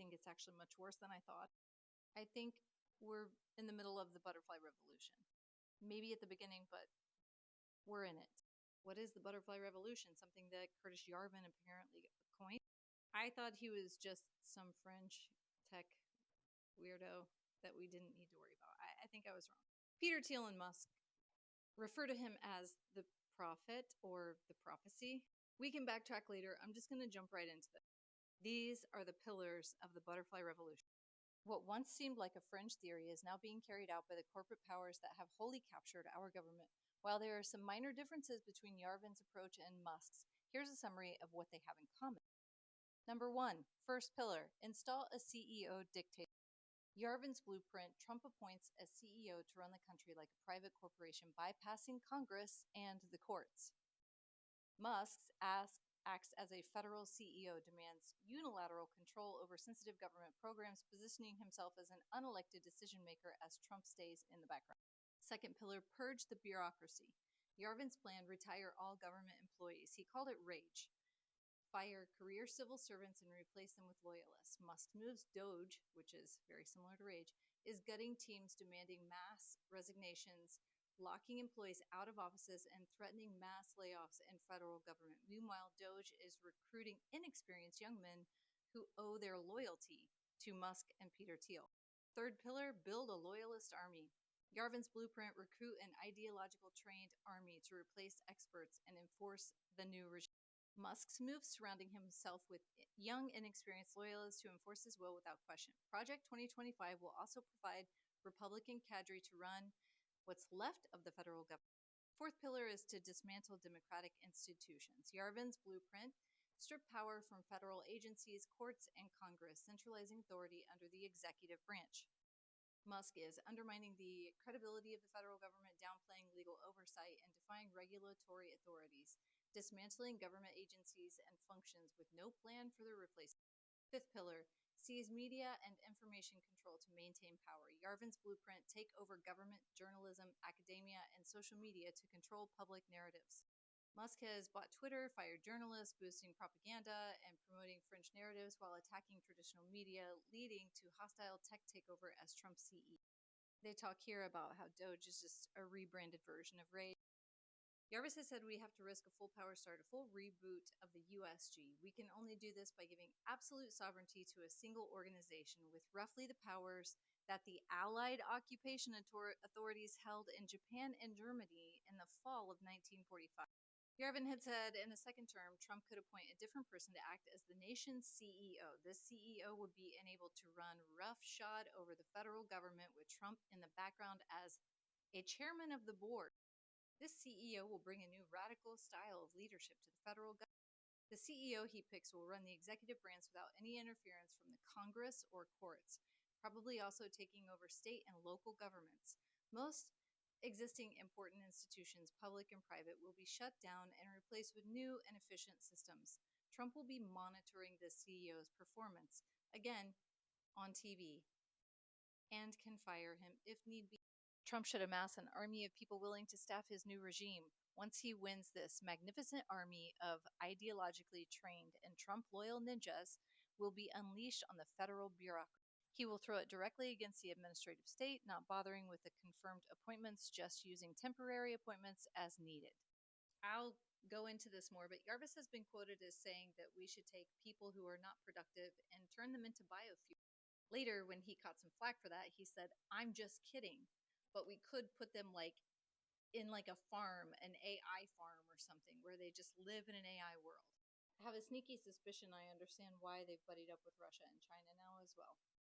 think it's actually much worse than I thought. I think we're in the middle of the butterfly revolution. Maybe at the beginning, but we're in it. What is the butterfly revolution? Something that Cutis Yarvin apparently coined. I thought he was just some French tech weirdo that we didn't need to worry about. I think I was wrong. Peter Thiel and Musk refer to him as the prophet or the prophecy. We can backtrack later. I'm just going to jump right into this. These are the pillars of the butterfly revolution. What once seemed like a fringe theory is now being carried out by the corporate powers that have wholly captured our government. While there are some minor differences between Yarvin's approach and Musk's, here's a summary of what they have in common. Number 1, first pillar, install a CEO dictator. Yarvin's blueprint, Trump appoints a CEO to run the country like a private corporation, bypassing Congress and the courts. Musk's acts as a federal CEO, demands unilateral control over sensitive government programs, positioning himself as an unelected decision maker as Trump stays in the background. Second pillar, purge the bureaucracy. Yarvin's plan, retire all government employees. He called it rage. Fire career civil servants and replace them with loyalists. Musk moves Doge, which is very similar to rage, is gutting teams, demanding mass resignations, locking employees out of offices, and threatening mass layoffs in federal government. Meanwhile, Doge is recruiting inexperienced young men who owe their loyalty to Musk and Peter Thiel. Third pillar, build a loyalist army. Yarvin's blueprint, recruit an ideological trained army to replace experts and enforce the new regime. Musk's move, surrounding himself with young, inexperienced loyalists to enforce his will without question. Project 2025 will also provide Republican cadre to run what's left of the federal government. Fourth pillar is to dismantle democratic institutions. Yarvin's blueprint, strip power from federal agencies, courts, and Congress, centralizing authority under the executive branch. Musk is undermining the credibility of the federal government, downplaying legal oversight, and defying regulatory authorities, dismantling government agencies and functions with no plan for their replacement. Fifth pillar, seize media and information control to maintain power. Yarvin's blueprint, take over government, journalism, academia, and social media to control public narratives. Musk has bought Twitter, fired journalists, boosting propaganda, and promoting fringe narratives while attacking traditional media, leading to hostile tech takeover as Trump's CEO. They talk here about how Doge is just a rebranded version of Rage. Yarvis has said we have to risk a full power start, a full reboot of the USG. We can only do this by giving absolute sovereignty to a single organization with roughly the powers that the Allied occupation authorities held in Japan and Germany in the fall of 1945. Yarvin had said in a second term, Trump could appoint a different person to act as the nation's CEO. This CEO would be enabled to run roughshod over the federal government with Trump in the background as a chairman of the board. This CEO will bring a new radical style of leadership to the federal government. The CEO he picks will run the executive branch without any interference from the Congress or courts, probably also taking over state and local governments. Most existing important institutions, public and private, will be shut down and replaced with new and efficient systems. Trump will be monitoring the CEO's performance, again, on TV, and can fire him if need be. Trump should amass an army of people willing to staff his new regime. Once he wins this magnificent army of ideologically trained and Trump-loyal ninjas will be unleashed on the federal bureaucracy. He will throw it directly against the administrative state, not bothering with the confirmed appointments, just using temporary appointments as needed. I'll go into this more, but Yarvis has been quoted as saying that we should take people who are not productive and turn them into biofuel. Later, when he caught some flack for that, he said, "I'm just kidding. But we could put them in a farm, an AI farm or something, where they just live in an AI world." I have a sneaky suspicion I understand why they've buddied up with Russia and China now as well.